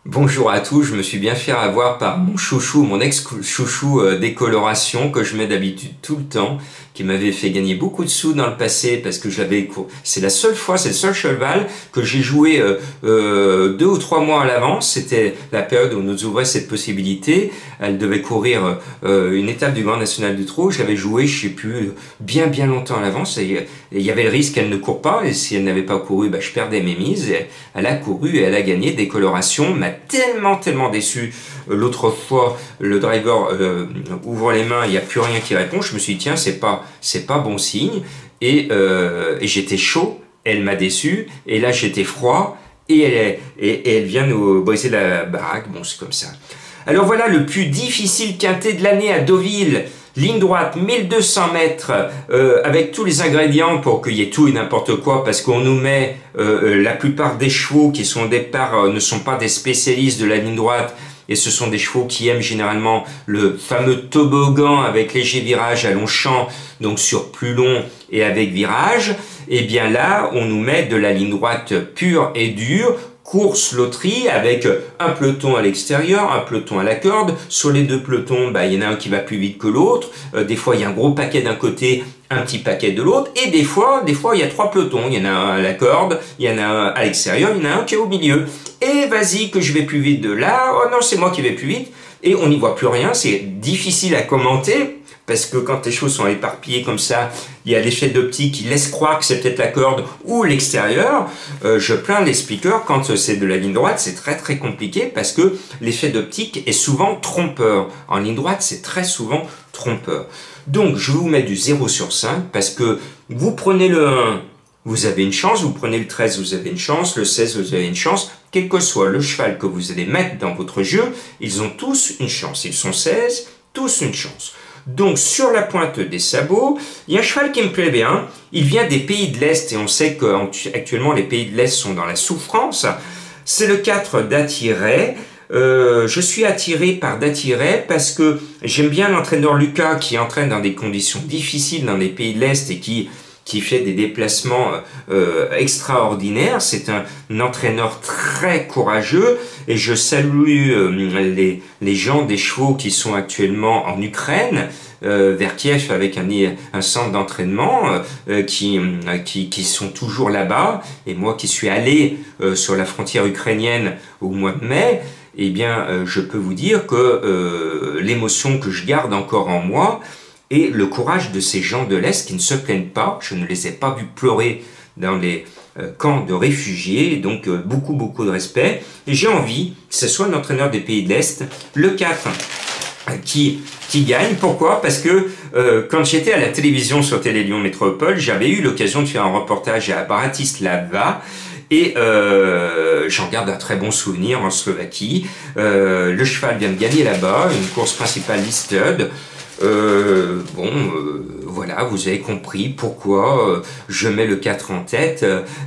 Bonjour à tous, je me suis bien fait avoir par mon chouchou, mon ex-chouchou décoloration que je mets d'habitude tout le temps, qui m'avait fait gagner beaucoup de sous dans le passé parce que c'est la seule fois, c'est le seul cheval que j'ai joué 2 ou 3 mois à l'avance. C'était la période où on nous ouvrait cette possibilité. Elle devait courir une étape du Grand National du Trot. J'avais joué, je sais plus, bien longtemps à l'avance et il y avait le risque qu'elle ne court pas et si elle n'avait pas couru, je perdais mes mises. Et elle a couru et elle a gagné. Décoloration m'a tellement déçu. L'autre fois, le driver ouvre les mains, il n'y a plus rien qui répond. Je me suis dit tiens, c'est pas bon signe. Et j'étais chaud, elle m'a déçu. Et là j'étais froid et elle vient nous briser la baraque. Bon, c'est comme ça. Alors voilà le plus difficile quintet de l'année à Deauville. Ligne droite, 1200 mètres, avec tous les ingrédients pour qu'il y ait tout et n'importe quoi, parce qu'on nous met la plupart des chevaux qui sont au départ ne sont pas des spécialistes de la ligne droite, et ce sont des chevaux qui aiment généralement le fameux toboggan avec léger virage à long champ, donc sur plus long et avec virage. Et bien là, on nous met de la ligne droite pure et dure, course loterie avec un peloton à l'extérieur, un peloton à la corde. Sur les deux pelotons, il y en a un qui va plus vite que l'autre. Des fois, il y a un gros paquet d'un côté, un petit paquet de l'autre. Et des fois, il y a 3 pelotons. Il y en a un à la corde, il y en a un à l'extérieur, il y en a un qui est au milieu. Et vas-y que je vais plus vite de là. Oh non, c'est moi qui vais plus vite. Et on n'y voit plus rien. C'est difficile à commenter. Parce que quand les choses sont éparpillées comme ça, il y a l'effet d'optique qui laisse croire que c'est peut-être la corde ou l'extérieur. Je plains les speakers quand c'est de la ligne droite, c'est très compliqué parce que l'effet d'optique est souvent trompeur. En ligne droite, c'est très souvent trompeur. Donc, je vous mets du 0 sur 5 parce que vous prenez le 1, vous avez une chance, vous prenez le 13, vous avez une chance, le 16, vous avez une chance. Quel que soit le cheval que vous allez mettre dans votre jeu, ils ont tous une chance. Ils sont 16, tous une chance. Donc, sur la pointe des sabots, il y a un cheval qui me plaît bien. Il vient des pays de l'Est et on sait qu'actuellement les pays de l'Est sont dans la souffrance. C'est le 4 d'Attiret. Je suis attiré par d'Attiret parce que j'aime bien l'entraîneur Lucas qui entraîne dans des conditions difficiles dans les pays de l'Est et qui fait des déplacements extraordinaires. C'est un entraîneur très courageux et je salue les gens des chevaux qui sont actuellement en Ukraine, vers Kiev avec un centre d'entraînement qui sont toujours là-bas. Et moi qui suis allé sur la frontière ukrainienne au mois de mai, eh bien je peux vous dire que l'émotion que je garde encore en moi, et le courage de ces gens de l'Est qui ne se plaignent pas. Je ne les ai pas vus pleurer dans les camps de réfugiés, donc beaucoup de respect. Et j'ai envie que ce soit l'entraîneur des pays de l'Est, le 4, qui gagne. Pourquoi? Parce que quand j'étais à la télévision sur Télé Lyon Métropole, j'avais eu l'occasion de faire un reportage à Bratislava. Et j'en garde un très bon souvenir en Slovaquie. Le cheval vient de gagner là-bas, une course principale listed. Voilà, vous avez compris pourquoi je mets le 4 en tête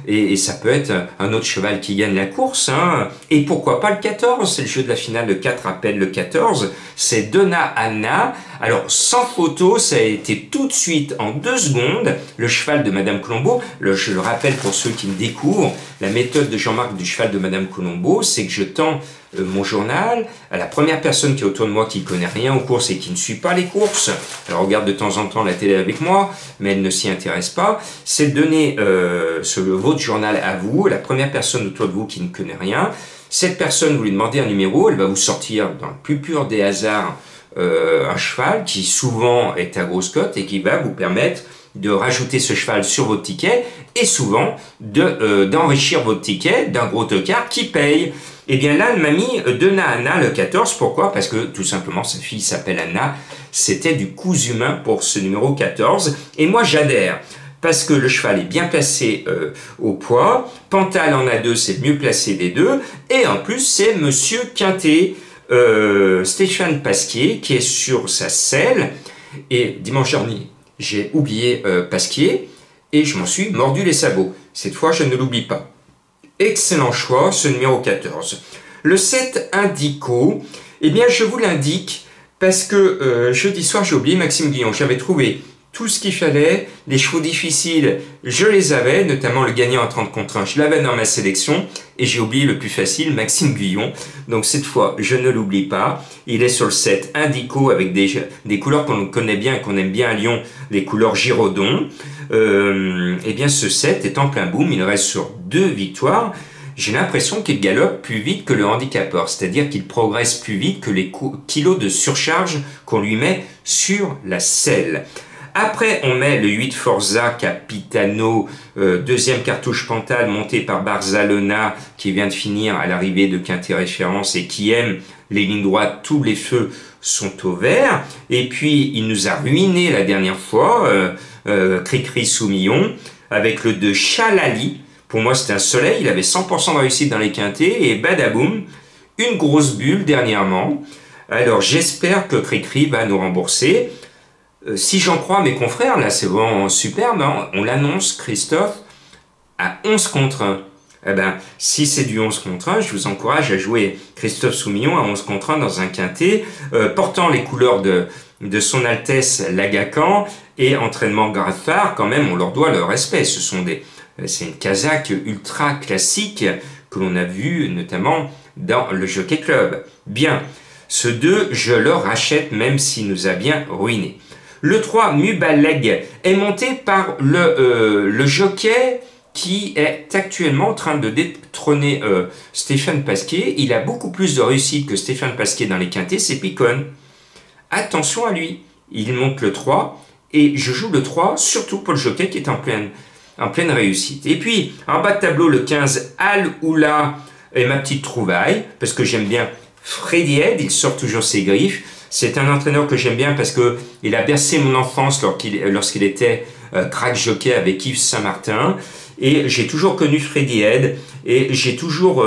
et ça peut être un autre cheval qui gagne la course, hein. Et pourquoi pas le 14, c'est le jeu de la finale, le 4 appelle le 14, c'est Donna Anna. Alors sans photo, ça a été tout de suite en 2 secondes, le cheval de Madame Colombo. Je le rappelle pour ceux qui me découvrent, la méthode de Jean-Marc du cheval de Madame Colombo, c'est que je tends mon journal à la première personne qui est autour de moi qui connaît rien aux courses et qui ne suit pas les courses. Elle regarde de temps en temps la télé avec moi, mais elle ne s'y intéresse pas. C'est de donner votre journal à vous, la première personne autour de vous qui ne connaît rien. Cette personne, vous lui demandez un numéro, elle va vous sortir dans le plus pur des hasards un cheval qui souvent est à grosse cote et qui va vous permettre de rajouter ce cheval sur votre ticket et souvent d'enrichir votre ticket d'un gros tocard qui paye. Et bien là, elle m'a mis Donna Anna le 14. Pourquoi? Parce que tout simplement, sa fille s'appelle Anna. C'était du cousu humain pour ce numéro 14. Et moi, j'adhère. Parce que le cheval est bien placé au poids. Pantal en a 2, c'est le mieux placé des deux. Et en plus, c'est Monsieur Quintet, Stéphane Pasquier, qui est sur sa selle. Et dimanche dernier, j'ai oublié Pasquier et je m'en suis mordu les sabots. Cette fois, je ne l'oublie pas. Excellent choix, ce numéro 14. Le 7 Indico, eh bien je vous l'indique parce que jeudi soir j'ai oublié Maxime Guillon. J'avais trouvé tout ce qu'il fallait. Les chevaux difficiles, je les avais, notamment le gagnant à 30 contre 1, je l'avais dans ma sélection. Et j'ai oublié le plus facile, Maxime Guyon. Donc cette fois, je ne l'oublie pas. Il est sur le set Indico avec des couleurs qu'on connaît bien et qu'on aime bien à Lyon, les couleurs Giraudon. Eh bien ce set est en plein boom, il reste sur 2 victoires. J'ai l'impression qu'il galope plus vite que le handicapeur, c'est-à-dire qu'il progresse plus vite que les kilos de surcharge qu'on lui met sur la selle. Après, on met le 8 Forza Capitano, deuxième cartouche Pantal monté par Barzalona, qui vient de finir à l'arrivée de Quintet Référence et qui aime les lignes droites, tous les feux sont au vert. Et puis, il nous a ruiné la dernière fois, Cricri Soumillon, avec le 2 Chalali. Pour moi, c'était un soleil, il avait 100% de réussite dans les quintets, et badaboum, une grosse bulle dernièrement. Alors, j'espère que Cricri va nous rembourser. Si j'en crois mes confrères, là, c'est vraiment superbe, hein, on l'annonce, Christophe, à 11 contre 1. Eh ben, si c'est du 11 contre 1, je vous encourage à jouer Christophe Soumillon à 11 contre 1 dans un quintet, portant les couleurs de son Altesse l'Agacan et entraînement Graffard, quand même, on leur doit le respect. C'est une casaque ultra classique que l'on a vu notamment dans le Jockey Club. Bien, ce 2, je le rachète même s'il nous a bien ruiné. Le 3, Mubaleg, est monté par le jockey qui est actuellement en train de détrôner Stéphane Pasquier. Il a beaucoup plus de réussite que Stéphane Pasquier dans les quintets, c'est Picon. Attention à lui, il monte le 3 et je joue le 3 surtout pour le jockey qui est en pleine réussite. Et puis, en bas de tableau, le 15, Al Oula est ma petite trouvaille, parce que j'aime bien Freddy Head, il sort toujours ses griffes. C'est un entraîneur que j'aime bien parce que il a bercé mon enfance lorsqu'il était crack jockey avec Yves Saint-Martin. Et j'ai toujours connu Freddy Head, et j'ai toujours...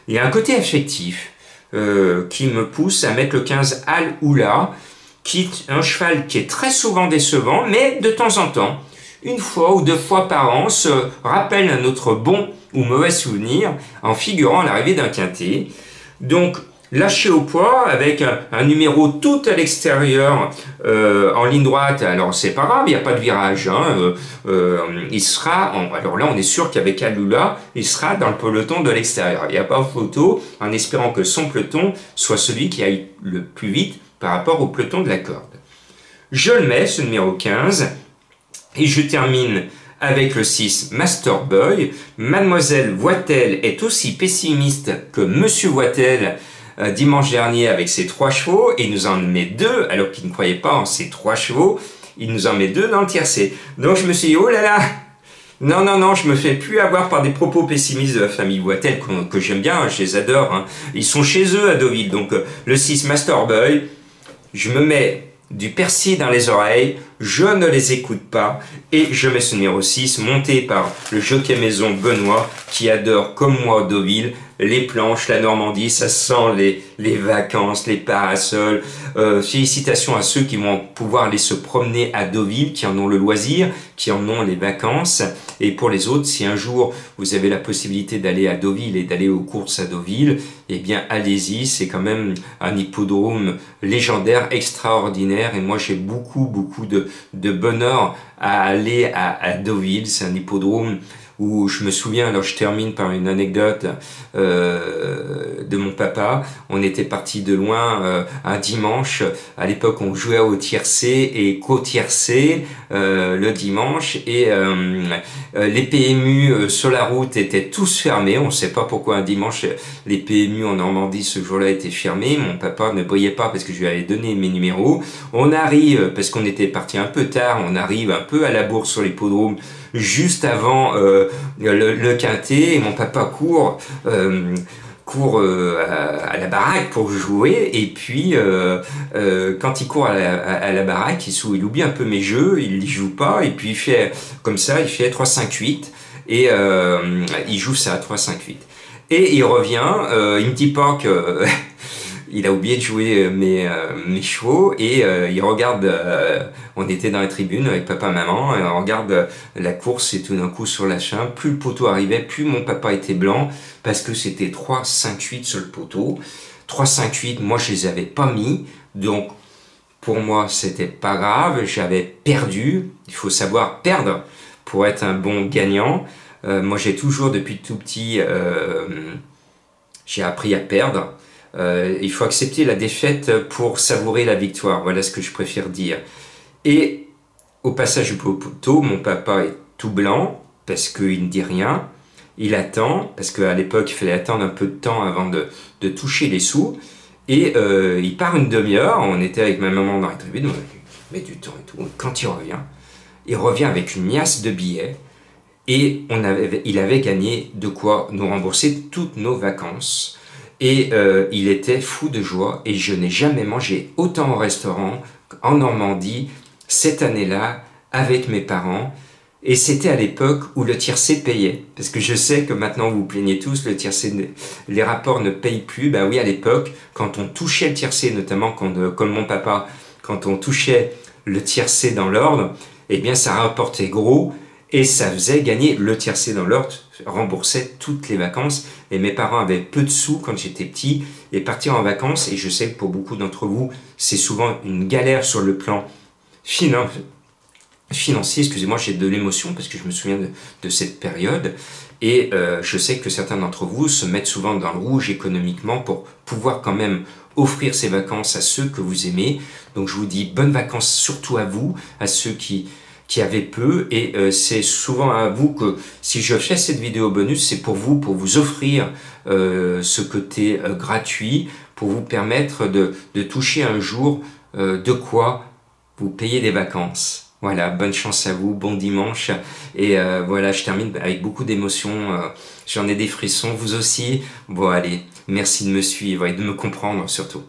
il y a un côté affectif qui me pousse à mettre le 15 Al Oula, qui est un cheval qui est très souvent décevant, mais de temps en temps, une fois ou 2 fois par an, se rappelle un autre bon ou mauvais souvenir en figurant à l'arrivée d'un quintet. Donc, lâché au poids avec un numéro tout à l'extérieur en ligne droite, alors c'est pas grave, il n'y a pas de virage, hein, il sera, alors là on est sûr qu'avec Alula, il sera dans le peloton de l'extérieur, il n'y a pas de photo, en espérant que son peloton soit celui qui aille le plus vite par rapport au peloton de la corde. Je le mets, ce numéro 15, et je termine avec le 6, Master Boy. Mademoiselle Voitel est aussi pessimiste que Monsieur Voitel dimanche dernier avec ses 3 chevaux, et il nous en met 2, alors qu'il ne croyait pas en ses 3 chevaux, il nous en met 2 dans le tiercé. Donc je me suis dit, oh là là, non, je me fais plus avoir par des propos pessimistes de la famille Voitel, que j'aime bien, je les adore, hein. Ils sont chez eux à Deauville, donc le 6, Master Boy, je me mets du persil dans les oreilles, je ne les écoute pas, et je mets ce numéro 6, monté par le jockey maison Benoît, qui adore, comme moi, Deauville, les planches, la Normandie, ça sent les vacances, les parasols. Félicitations à ceux qui vont pouvoir aller se promener à Deauville, qui en ont le loisir, qui en ont les vacances. Et pour les autres, si un jour vous avez la possibilité d'aller à Deauville et d'aller aux courses à Deauville, eh bien allez-y, c'est quand même un hippodrome légendaire, extraordinaire. Et moi j'ai beaucoup de bonheur à aller à Deauville. C'est un hippodrome où je me souviens, alors je termine par une anecdote de mon papa. On était parti de loin un dimanche. À l'époque, on jouait au tiercé et qu'au tiercé le dimanche. Et les PMU sur la route étaient tous fermés. On ne sait pas pourquoi un dimanche, les PMU en Normandie ce jour-là étaient fermés. Mon papa ne brillait pas parce que je lui avais donné mes numéros. On arrive, parce qu'on était parti un peu tard, on arrive un peu à la bourse sur l'hippodrome, juste avant le quintet, et mon papa court à la baraque pour jouer, et puis quand il court à la baraque, il oublie un peu mes jeux, il n'y joue pas, et puis il fait comme ça, il fait 3-5-8, et il joue ça, 3-5-8. Et il revient, il me dit pas que il a oublié de jouer mes chevaux, et il regarde, on était dans la tribune avec papa et maman, et on regarde la course, et tout d'un coup sur la chaîne, plus le poteau arrivait, plus mon papa était blanc, parce que c'était 3-5-8 sur le poteau. 3-5-8, moi je les avais pas mis, donc Pour moi, c'était pas grave, j'avais perdu. Il faut savoir perdre pour être un bon gagnant. Moi, j'ai toujours, depuis tout petit, j'ai appris à perdre. Il faut accepter la défaite pour savourer la victoire. Voilà ce que je préfère dire. Et au passage du poteau, mon papa est tout blanc parce qu'il ne dit rien. Il attend, parce qu'à l'époque, il fallait attendre un peu de temps avant de toucher les sous. Et il part une demi-heure. On était avec ma maman dans la tribune. Il met du temps et tout. Quand il revient avec une liasse de billets. Et il avait gagné de quoi nous rembourser toutes nos vacances. Et il était fou de joie. Et je n'ai jamais mangé autant au restaurant en Normandie cette année-là avec mes parents. Et c'était à l'époque où le tiercé payait. Parce que je sais que maintenant vous vous plaignez tous, le tiercé, les rapports ne payent plus. Ben oui, à l'époque, quand on touchait le tiercé, notamment comme mon papa, quand on touchait le tiercé dans l'ordre, eh bien ça rapportait gros. Et ça faisait gagner le tiercé dans l'ordre, remboursait toutes les vacances. Et mes parents avaient peu de sous quand j'étais petit. Et partir en vacances, et je sais que pour beaucoup d'entre vous, c'est souvent une galère sur le plan financier, excusez-moi, j'ai de l'émotion parce que je me souviens de cette période. Et je sais que certains d'entre vous se mettent souvent dans le rouge économiquement pour pouvoir quand même offrir ces vacances à ceux que vous aimez. Donc je vous dis bonnes vacances surtout à vous, à ceux qui avaient peu, et c'est souvent à vous que si je fais cette vidéo bonus, c'est pour vous offrir ce côté gratuit, pour vous permettre de toucher un jour de quoi vous payer des vacances. Voilà, bonne chance à vous, bon dimanche, et voilà, je termine avec beaucoup d'émotions, j'en ai des frissons, vous aussi. Bon allez, merci de me suivre et de me comprendre surtout.